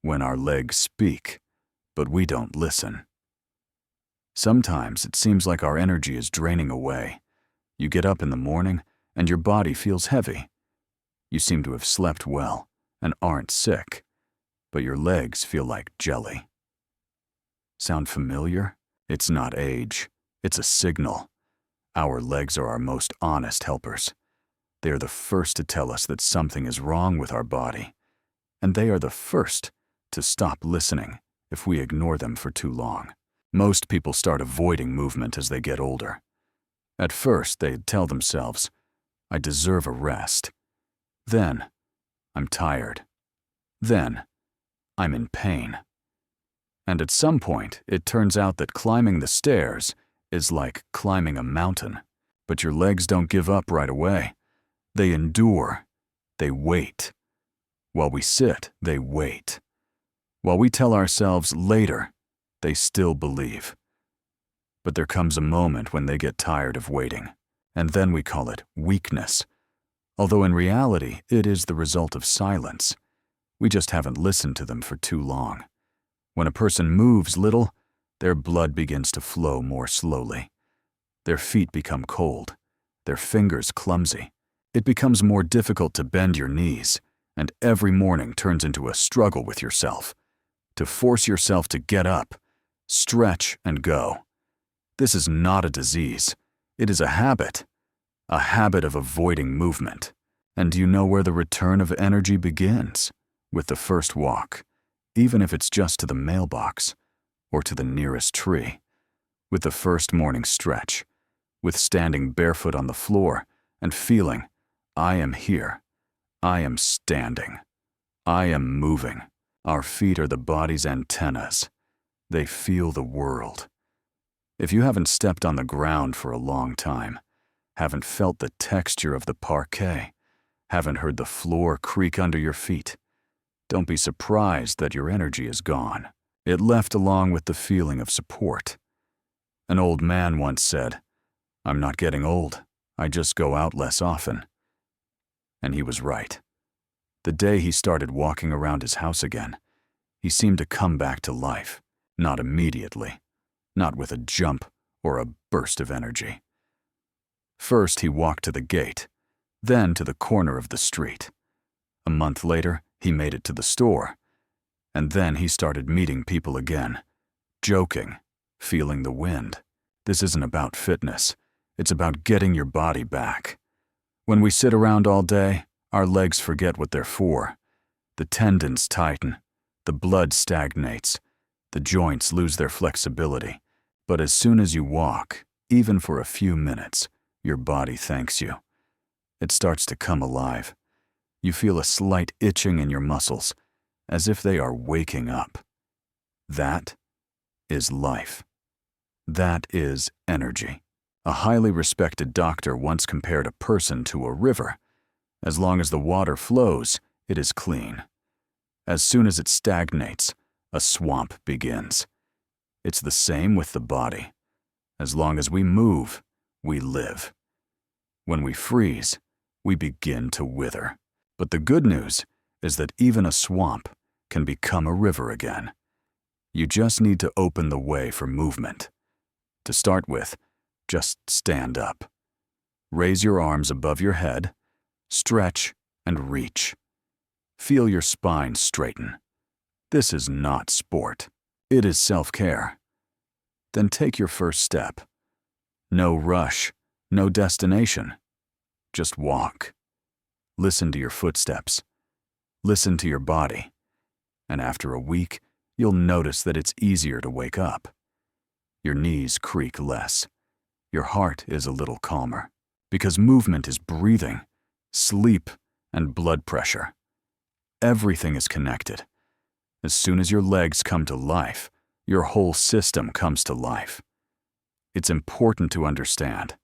when our legs speak, but we don't listen. Sometimes it seems like our energy is draining away. You get up in the morning and your body feels heavy. You seem to have slept well and aren't sick, but your legs feel like jelly. Sound familiar? It's not age, it's a signal. Our legs are our most honest helpers. They are the first to tell us that something is wrong with our body, and they are the first to stop listening if we ignore them for too long. Most people start avoiding movement as they get older. At first, they tell themselves, I deserve a rest. Then, I'm tired. Then, I'm in pain. And at some point, it turns out that climbing the stairs is like climbing a mountain. But your legs don't give up right away. They endure. They wait. While we sit, they wait. While we tell ourselves later, they still believe. But there comes a moment when they get tired of waiting, and then we call it weakness. Although in reality, it is the result of silence. We just haven't listened to them for too long. When a person moves little, their blood begins to flow more slowly. Their feet become cold, their fingers clumsy. It becomes more difficult to bend your knees, and every morning turns into a struggle with yourself. To force yourself to get up, stretch, and go. This is not a disease. It is a habit of avoiding movement. And do you know where the return of energy begins? With the first walk, even if it's just to the mailbox or to the nearest tree. With the first morning stretch, with standing barefoot on the floor and feeling, I am here, I am standing, I am moving. Our feet are the body's antennas. They feel the world. If you haven't stepped on the ground for a long time, haven't felt the texture of the parquet, haven't heard the floor creak under your feet, don't be surprised that your energy is gone. It left along with the feeling of support. An old man once said, I'm not getting old, I just go out less often. And he was right. The day he started walking around his house again, he seemed to come back to life, not immediately, not with a jump or a burst of energy. First he walked to the gate, then to the corner of the street. A month later, he made it to the store, and then he started meeting people again, joking, feeling the wind. This isn't about fitness, it's about getting your body back. When we sit around all day, our legs forget what they're for. The tendons tighten, the blood stagnates, the joints lose their flexibility. But as soon as you walk, even for a few minutes, your body thanks you. It starts to come alive. You feel a slight itching in your muscles, as if they are waking up. That is life. That is energy. A highly respected doctor once compared a person to a river. As long as the water flows, it is clean. As soon as it stagnates, a swamp begins. It's the same with the body. As long as we move, we live. When we freeze, we begin to wither. But the good news is that even a swamp can become a river again. You just need to open the way for movement. To start with, just stand up. Raise your arms above your head, stretch, and reach. Feel your spine straighten. This is not sport. It is self-care. Then take your first step. No rush, no destination. Just walk. Listen to your footsteps. Listen to your body. And after a week, you'll notice that it's easier to wake up. Your knees creak less. Your heart is a little calmer. Because movement is breathing, sleep, and blood pressure. Everything is connected. As soon as your legs come to life, your whole system comes to life. It's important to understand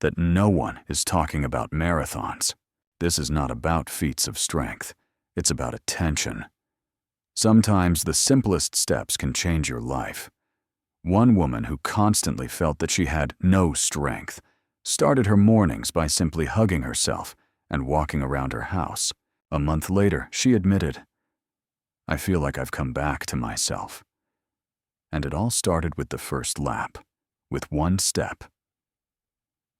that no one is talking about marathons. This is not about feats of strength. It's about attention. Sometimes the simplest steps can change your life. One woman who constantly felt that she had no strength started her mornings by simply hugging herself and walking around her house. A month later, she admitted, I feel like I've come back to myself. And it all started with the first lap, with one step.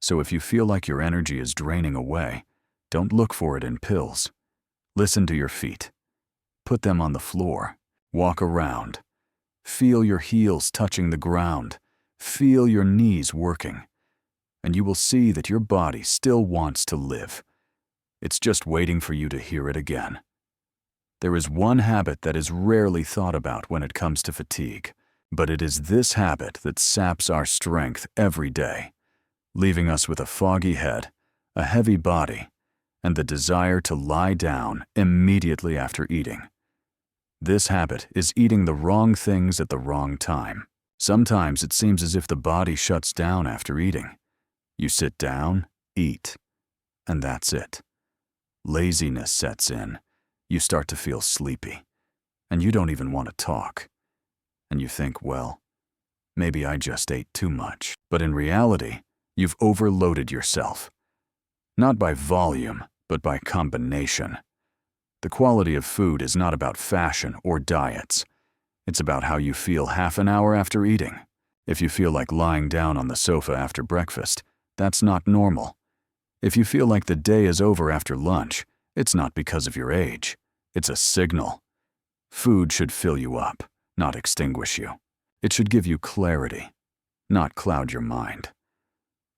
So if you feel like your energy is draining away, don't look for it in pills. Listen to your feet. Put them on the floor. Walk around. Feel your heels touching the ground. Feel your knees working. And you will see that your body still wants to live. It's just waiting for you to hear it again. There is one habit that is rarely thought about when it comes to fatigue, but it is this habit that saps our strength every day, leaving us with a foggy head, a heavy body, and the desire to lie down immediately after eating. This habit is eating the wrong things at the wrong time. Sometimes it seems as if the body shuts down after eating. You sit down, eat, and that's it. Laziness sets in. You start to feel sleepy, and you don't even want to talk. And you think, well, maybe I just ate too much. But in reality, you've overloaded yourself. Not by volume, but by combination. The quality of food is not about fashion or diets. It's about how you feel half an hour after eating. If you feel like lying down on the sofa after breakfast, that's not normal. If you feel like the day is over after lunch, it's not because of your age. It's a signal. Food should fill you up, not extinguish you. It should give you clarity, not cloud your mind.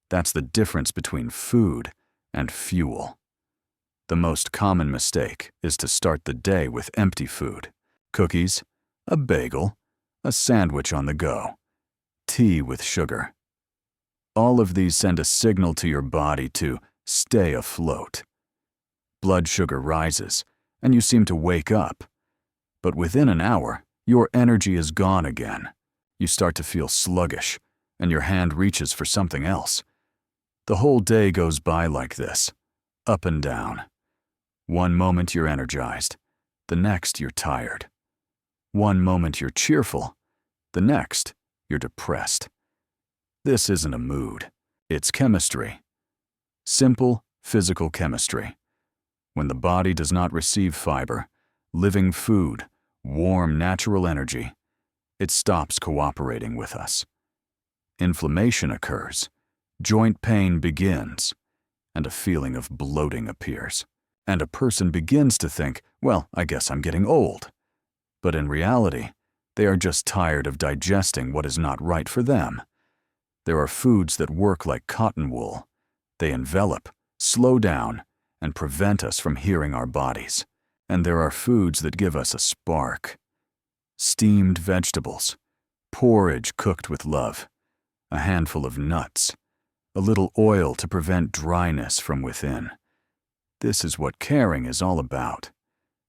That's the difference between food and fuel. The most common mistake is to start the day with empty food. Cookies, a bagel, a sandwich on the go, tea with sugar. All of these send a signal to your body to stay afloat. Blood sugar rises, and you seem to wake up. But within an hour, your energy is gone again. You start to feel sluggish, and your hand reaches for something else. The whole day goes by like this, up and down. One moment you're energized, the next you're tired. One moment you're cheerful, the next you're depressed. This isn't a mood, it's chemistry. Simple physical chemistry. When the body does not receive fiber, living food, warm natural energy, it stops cooperating with us. Inflammation occurs, joint pain begins, and a feeling of bloating appears. And a person begins to think, well, I guess I'm getting old. But in reality, they are just tired of digesting what is not right for them. There are foods that work like cotton wool. They envelop, slow down, and prevent us from hearing our bodies. And there are foods that give us a spark. Steamed vegetables, porridge cooked with love, a handful of nuts, a little oil to prevent dryness from within. This is what caring is all about.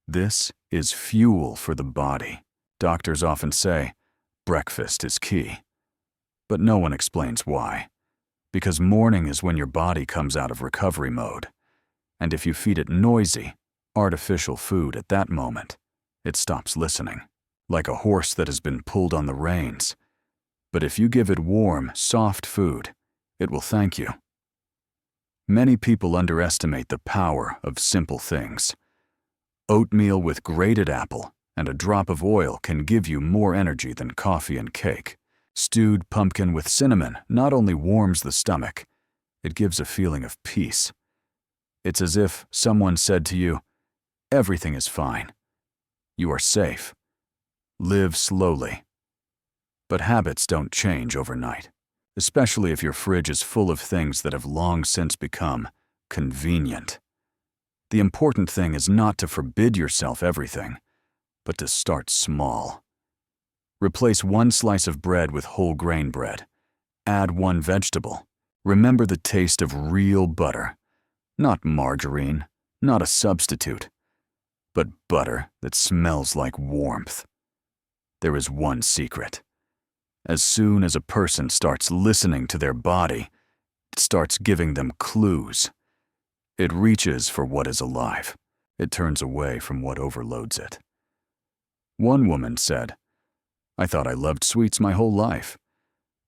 This is fuel for the body. Doctors often say, breakfast is key. But no one explains why. Because morning is when your body comes out of recovery mode. And if you feed it noisy, artificial food at that moment, it stops listening, like a horse that has been pulled on the reins. But if you give it warm, soft food, it will thank you. Many people underestimate the power of simple things. Oatmeal with grated apple and a drop of oil can give you more energy than coffee and cake. Stewed pumpkin with cinnamon not only warms the stomach, it gives a feeling of peace. It's as if someone said to you, everything is fine. You are safe. Live slowly. But habits don't change overnight, especially if your fridge is full of things that have long since become convenient. The important thing is not to forbid yourself everything, but to start small. Replace one slice of bread with whole grain bread. Add one vegetable. Remember the taste of real butter. Not margarine, not a substitute, but butter that smells like warmth. There is one secret. As soon as a person starts listening to their body, it starts giving them clues. It reaches for what is alive. It turns away from what overloads it. One woman said, I thought I loved sweets my whole life,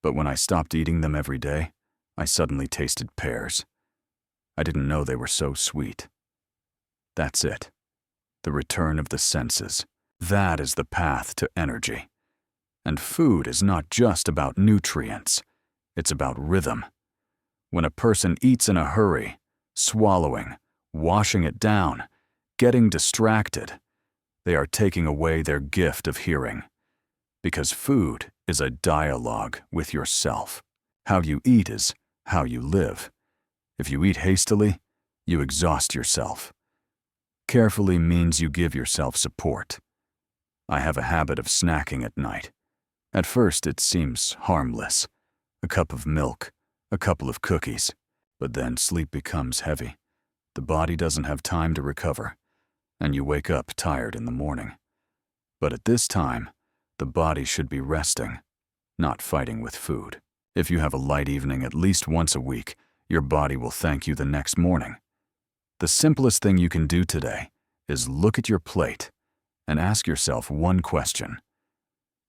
but when I stopped eating them every day, I suddenly tasted pears. I didn't know they were so sweet. That's it. The return of the senses. That is the path to energy. And food is not just about nutrients. It's about rhythm. When a person eats in a hurry, swallowing, washing it down, getting distracted, they are taking away their gift of hearing. Because food is a dialogue with yourself. How you eat is how you live. If you eat hastily, you exhaust yourself. Carefully means you give yourself support. I have a habit of snacking at night. At first it seems harmless. A cup of milk, a couple of cookies. But then sleep becomes heavy. The body doesn't have time to recover, and you wake up tired in the morning. But at this time, the body should be resting, not fighting with food. If you have a light evening at least once a week, your body will thank you the next morning. The simplest thing you can do today is look at your plate and ask yourself one question.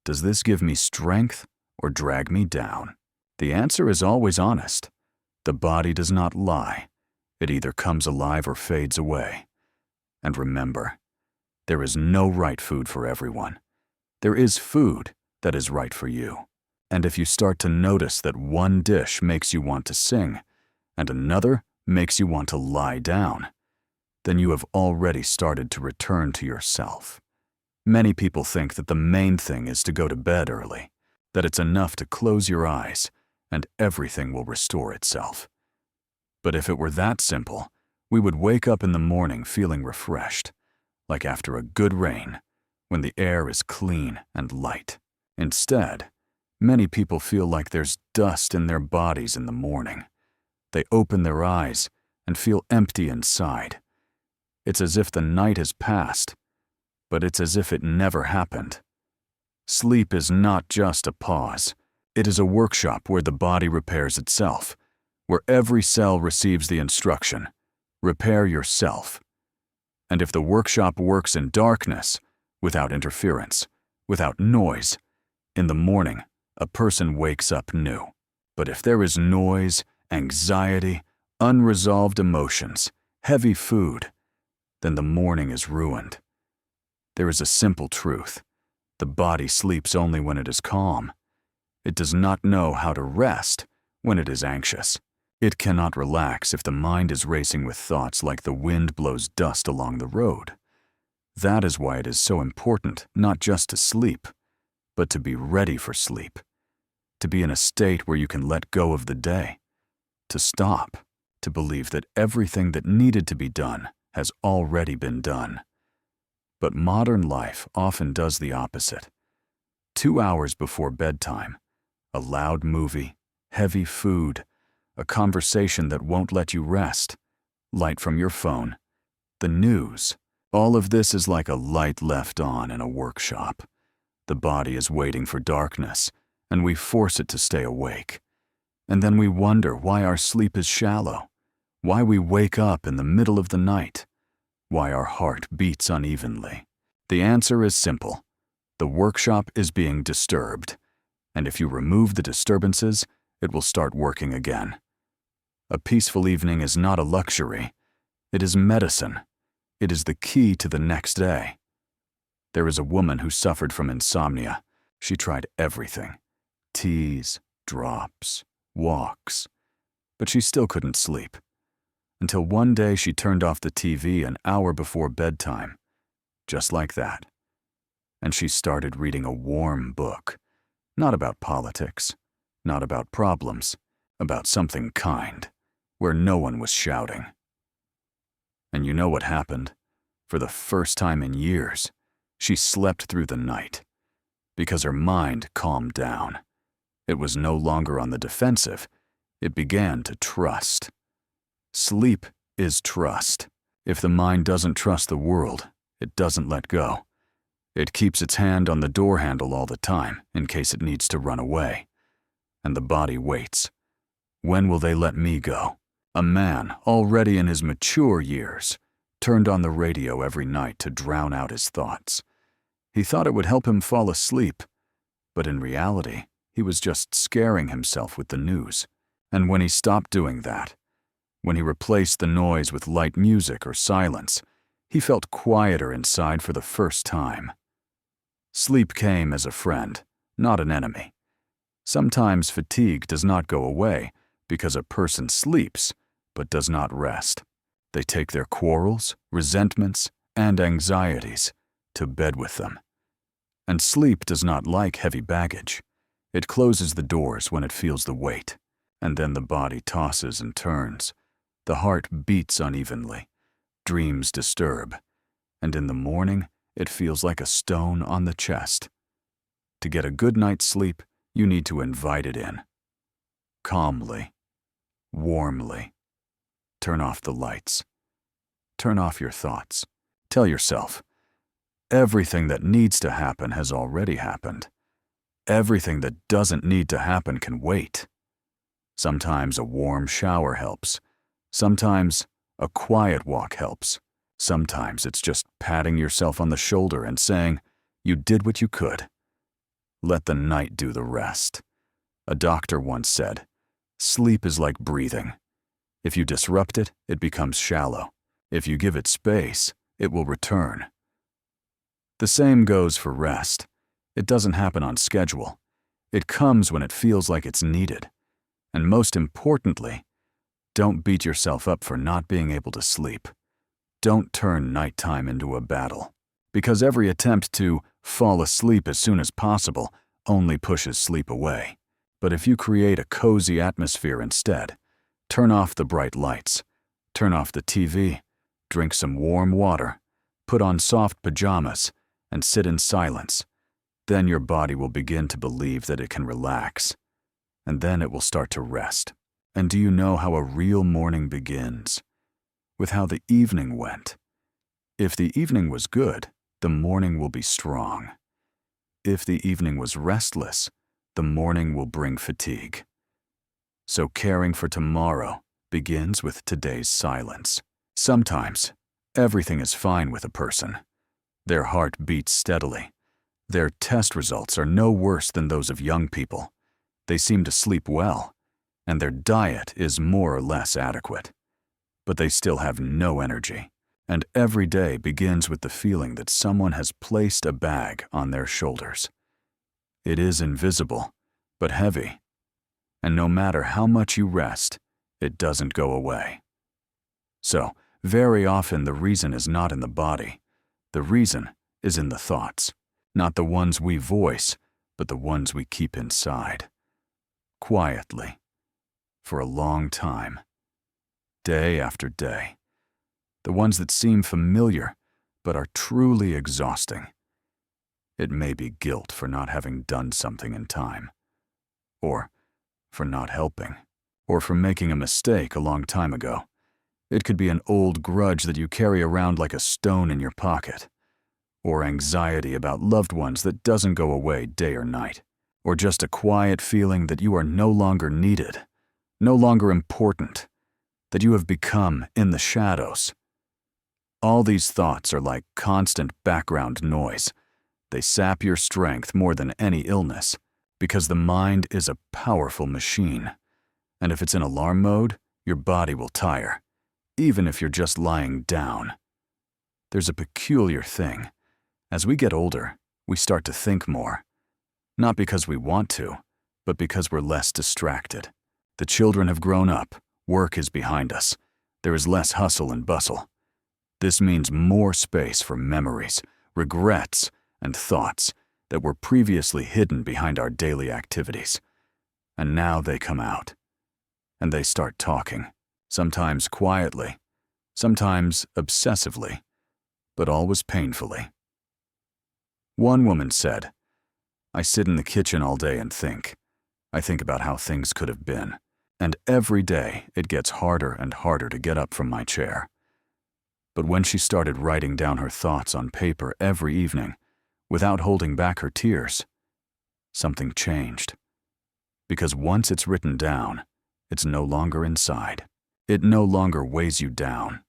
Does this give me strength or drag me down? The answer is always honest. The body does not lie. It either comes alive or fades away. And remember, there is no right food for everyone. There is food that is right for you. And if you start to notice that one dish makes you want to sing, and another makes you want to lie down, then you have already started to return to yourself. Many people think that the main thing is to go to bed early, that it's enough to close your eyes and everything will restore itself. But if it were that simple, we would wake up in the morning feeling refreshed, like after a good rain, when the air is clean and light. Instead, many people feel like there's dust in their bodies in the morning. They open their eyes and feel empty inside. It's as if the night has passed, but it's as if it never happened. Sleep is not just a pause. It is a workshop where the body repairs itself, where every cell receives the instruction, repair yourself. And if the workshop works in darkness, without interference, without noise, in the morning, a person wakes up new. But if there is noise, anxiety, unresolved emotions, heavy food, then the morning is ruined. There is a simple truth. The body sleeps only when it is calm. It does not know how to rest when it is anxious. It cannot relax if the mind is racing with thoughts like the wind blows dust along the road. That is why it is so important not just to sleep, but to be ready for sleep, to be in a state where you can let go of the day, to stop, to believe that everything that needed to be done has already been done. But modern life often does the opposite. 2 hours before bedtime, a loud movie, heavy food, a conversation that won't let you rest, light from your phone, the news. All of this is like a light left on in a workshop. The body is waiting for darkness, and we force it to stay awake. And then we wonder why our sleep is shallow, why we wake up in the middle of the night, why our heart beats unevenly. The answer is simple. The workshop is being disturbed, and if you remove the disturbances, it will start working again. A peaceful evening is not a luxury. It is medicine. It is the key to the next day. There is a woman who suffered from insomnia. She tried everything. Teas, drops, walks. But she still couldn't sleep. Until one day she turned off the TV an hour before bedtime. Just like that. And she started reading a warm book. Not about politics, not about problems, about something kind, where no one was shouting. And you know what happened? For the first time in years, she slept through the night, because her mind calmed down. It was no longer on the defensive. It began to trust. Sleep is trust. If the mind doesn't trust the world, it doesn't let go. It keeps its hand on the door handle all the time in case it needs to run away. And the body waits. When will they let me go? A man, already in his mature years, turned on the radio every night to drown out his thoughts. He thought it would help him fall asleep, but in reality, he was just scaring himself with the news. And when he stopped doing that, when he replaced the noise with light music or silence, he felt quieter inside for the first time. Sleep came as a friend, not an enemy. Sometimes fatigue does not go away because a person sleeps but does not rest. They take their quarrels, resentments, and anxieties to bed with them. And sleep does not like heavy baggage. It closes the doors when it feels the weight, and then the body tosses and turns. The heart beats unevenly, dreams disturb, and in the morning it feels like a stone on the chest. To get a good night's sleep, you need to invite it in. Calmly, warmly. Turn off the lights. Turn off your thoughts. Tell yourself, everything that needs to happen has already happened. Everything that doesn't need to happen can wait. Sometimes a warm shower helps. Sometimes a quiet walk helps. Sometimes it's just patting yourself on the shoulder and saying, "You did what you could." Let the night do the rest. A doctor once said, "Sleep is like breathing. If you disrupt it, it becomes shallow. If you give it space, it will return." The same goes for rest. It doesn't happen on schedule. It comes when it feels like it's needed. And most importantly, don't beat yourself up for not being able to sleep. Don't turn nighttime into a battle, because every attempt to fall asleep as soon as possible only pushes sleep away. But if you create a cozy atmosphere instead, turn off the bright lights, turn off the TV, drink some warm water, put on soft pajamas, and sit in silence, then your body will begin to believe that it can relax, and then it will start to rest. And do you know how a real morning begins? With how the evening went. If the evening was good, the morning will be strong. If the evening was restless, the morning will bring fatigue. So caring for tomorrow begins with today's silence. Sometimes, everything is fine with a person. Their heart beats steadily. Their test results are no worse than those of young people. They seem to sleep well, and their diet is more or less adequate. But they still have no energy, and every day begins with the feeling that someone has placed a bag on their shoulders. It is invisible, but heavy, and no matter how much you rest, it doesn't go away. So, very often the reason is not in the body. The reason is in the thoughts, not the ones we voice, but the ones we keep inside. Quietly, for a long time. Day after day. The ones that seem familiar, but are truly exhausting. It may be guilt for not having done something in time, or for not helping, or for making a mistake a long time ago. It could be an old grudge that you carry around like a stone in your pocket, or anxiety about loved ones that doesn't go away day or night, or just a quiet feeling that you are no longer needed, no longer important, that you have become in the shadows. All these thoughts are like constant background noise. They sap your strength more than any illness, because the mind is a powerful machine. And if it's in alarm mode, your body will tire, even if you're just lying down. There's a peculiar thing. As we get older, we start to think more. Not because we want to, but because we're less distracted. The children have grown up. Work is behind us. There is less hustle and bustle. This means more space for memories, regrets, and thoughts that were previously hidden behind our daily activities. And now they come out. And they start talking, sometimes quietly, sometimes obsessively, but always painfully. One woman said, "I sit in the kitchen all day and think. I think about how things could have been. And every day it gets harder and harder to get up from my chair." But when she started writing down her thoughts on paper every evening, without holding back her tears, something changed. Because once it's written down, it's no longer inside. It no longer weighs you down.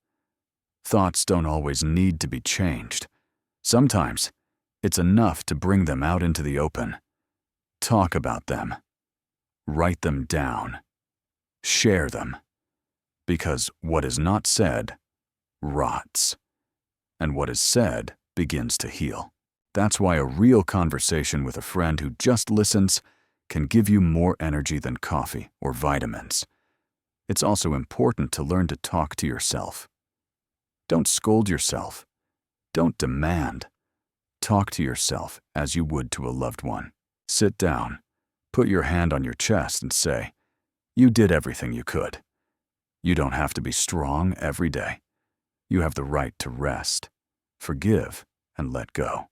Thoughts don't always need to be changed. Sometimes it's enough to bring them out into the open. Talk about them. Write them down. Share them. Because what is not said rots, and what is said begins to heal. That's why a real conversation with a friend who just listens can give you more energy than coffee or vitamins. It's also important to learn to talk to yourself. Don't scold yourself. Don't demand. Talk to yourself as you would to a loved one. Sit down, put your hand on your chest and say, "You did everything you could." You don't have to be strong every day. You have the right to rest, forgive, and let go.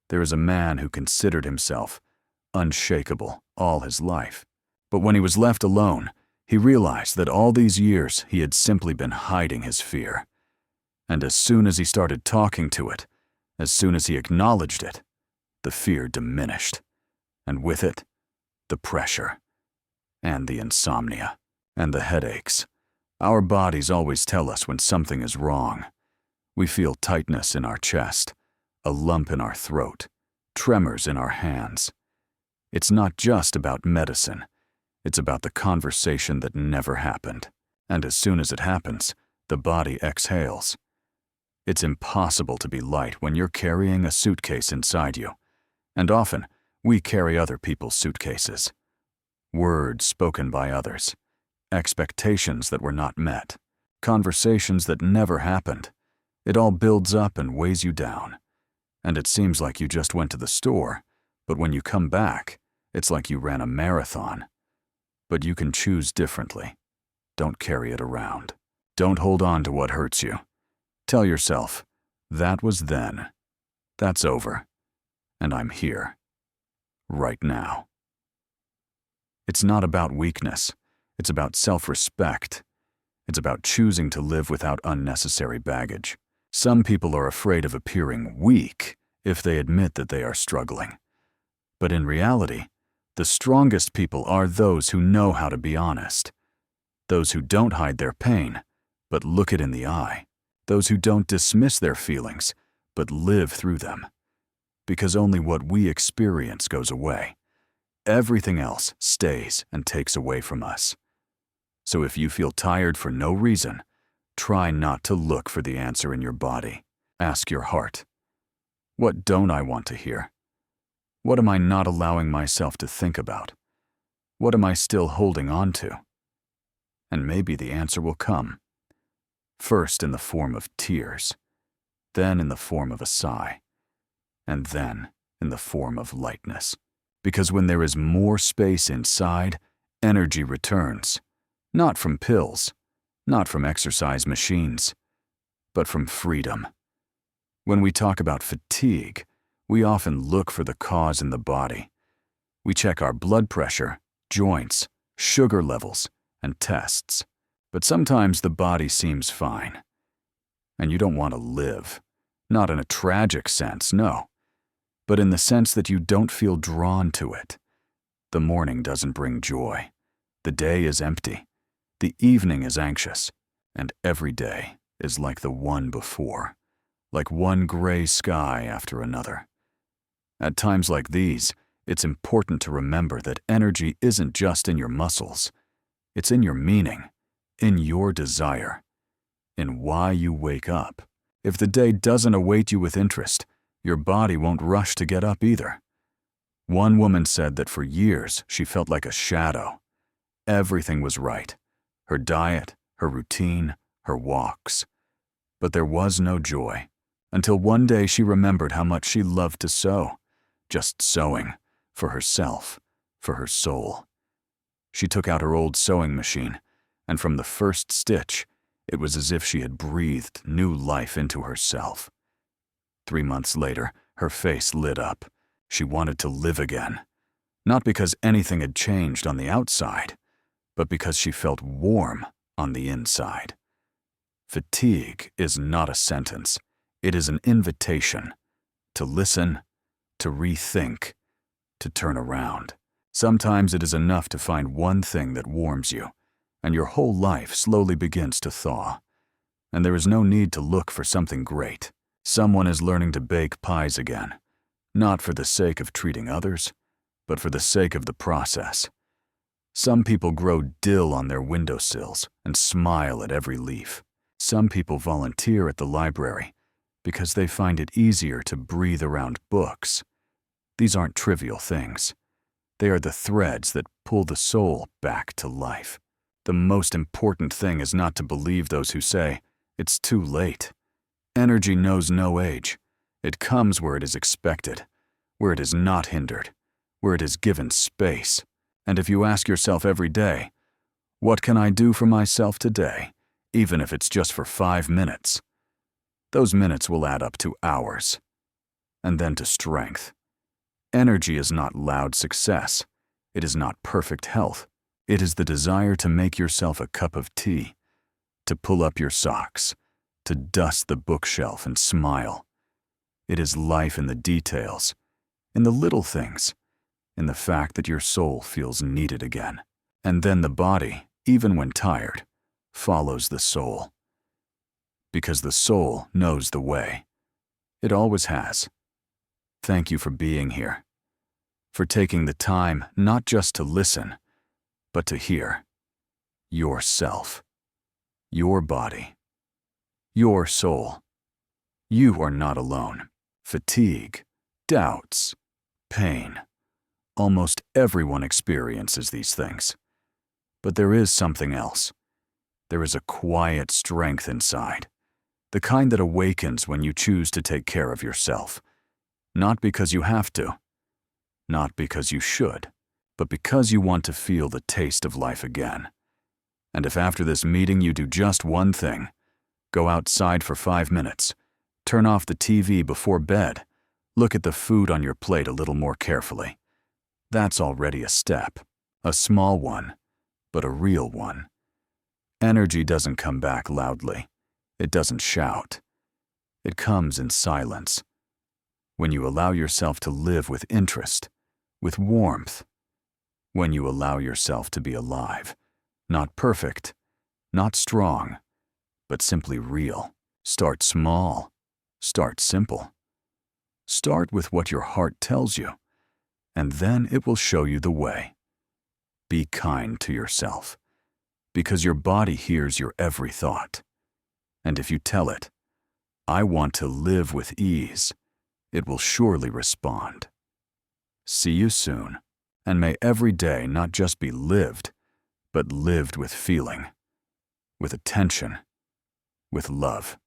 There is a man who considered himself unshakable all his life. But when he was left alone, he realized that all these years he had simply been hiding his fear. And as soon as he started talking to it, as soon as he acknowledged it, the fear diminished. And with it, the pressure, and the insomnia, and the headaches. Our bodies always tell us when something is wrong. We feel tightness in our chest, a lump in our throat, tremors in our hands. It's not just about medicine. It's about the conversation that never happened. And as soon as it happens, the body exhales. It's impossible to be light when you're carrying a suitcase inside you. And often, we carry other people's suitcases. Words spoken by others. Expectations that were not met. Conversations that never happened. It all builds up and weighs you down. And it seems like you just went to the store, but when you come back, it's like you ran a marathon. But you can choose differently. Don't carry it around. Don't hold on to what hurts you. Tell yourself, that was then. That's over. And I'm here. Right now. It's not about weakness. It's about self-respect. It's about choosing to live without unnecessary baggage. Some people are afraid of appearing weak if they admit that they are struggling. But in reality, the strongest people are those who know how to be honest. Those who don't hide their pain, but look it in the eye. Those who don't dismiss their feelings, but live through them. Because only what we experience goes away. Everything else stays and takes away from us. So if you feel tired for no reason, try not to look for the answer in your body. Ask your heart, what don't I want to hear? What am I not allowing myself to think about? What am I still holding on to? And maybe the answer will come. First in the form of tears, then in the form of a sigh, and then in the form of lightness. Because when there is more space inside, energy returns, not from pills, not from exercise machines, but from freedom. When we talk about fatigue, we often look for the cause in the body. We check our blood pressure, joints, sugar levels, and tests. But sometimes the body seems fine. And you don't want to live. Not in a tragic sense, no. But in the sense that you don't feel drawn to it. The morning doesn't bring joy. The day is empty. The evening is anxious. And every day is like the one before. Like one gray sky after another. At times like these, it's important to remember that energy isn't just in your muscles. It's in your meaning, in your desire, in why you wake up. If the day doesn't await you with interest, your body won't rush to get up either. One woman said that for years she felt like a shadow. Everything was right. Her diet, her routine, her walks. But there was no joy, until one day she remembered how much she loved to sew. Just sewing, for herself, for her soul. She took out her old sewing machine, and from the first stitch, it was as if she had breathed new life into herself. 3 months later, her face lit up. She wanted to live again. Not because anything had changed on the outside, but because she felt warm on the inside. Fatigue is not a sentence. It is an invitation to listen, to rethink, to turn around. Sometimes it is enough to find one thing that warms you, and your whole life slowly begins to thaw. And there is no need to look for something great. Someone is learning to bake pies again, not for the sake of treating others, but for the sake of the process. Some people grow dill on their windowsills and smile at every leaf. Some people volunteer at the library, because they find it easier to breathe around books. These aren't trivial things. They are the threads that pull the soul back to life. The most important thing is not to believe those who say, "It's too late." Energy knows no age. It comes where it is expected, where it is not hindered, where it is given space. And if you ask yourself every day, "What can I do for myself today?" even if it's just for 5 minutes, those minutes will add up to hours, and then to strength. Energy is not loud success. It is not perfect health. It is the desire to make yourself a cup of tea, to pull up your socks, to dust the bookshelf and smile. It is life in the details, in the little things, in the fact that your soul feels needed again. And then the body, even when tired, follows the soul. Because the soul knows the way. It always has. Thank you for being here, for taking the time not just to listen, but to hear yourself, your body, your soul. You are not alone. Fatigue, doubts, pain. Almost everyone experiences these things. But there is something else. There is a quiet strength inside, the kind that awakens when you choose to take care of yourself. Not because you have to, not because you should, but because you want to feel the taste of life again. And if after this meeting you do just one thing, go outside for 5 minutes, turn off the TV before bed, look at the food on your plate a little more carefully, that's already a step, a small one, but a real one. Energy doesn't come back loudly. It doesn't shout. It comes in silence. When you allow yourself to live with interest, with warmth. When you allow yourself to be alive. Not perfect, not strong, but simply real. Start small. Start simple. Start with what your heart tells you, and then it will show you the way. Be kind to yourself, because your body hears your every thought. And if you tell it, "I want to live with ease," it will surely respond. See you soon, and may every day not just be lived, but lived with feeling, with attention, with love.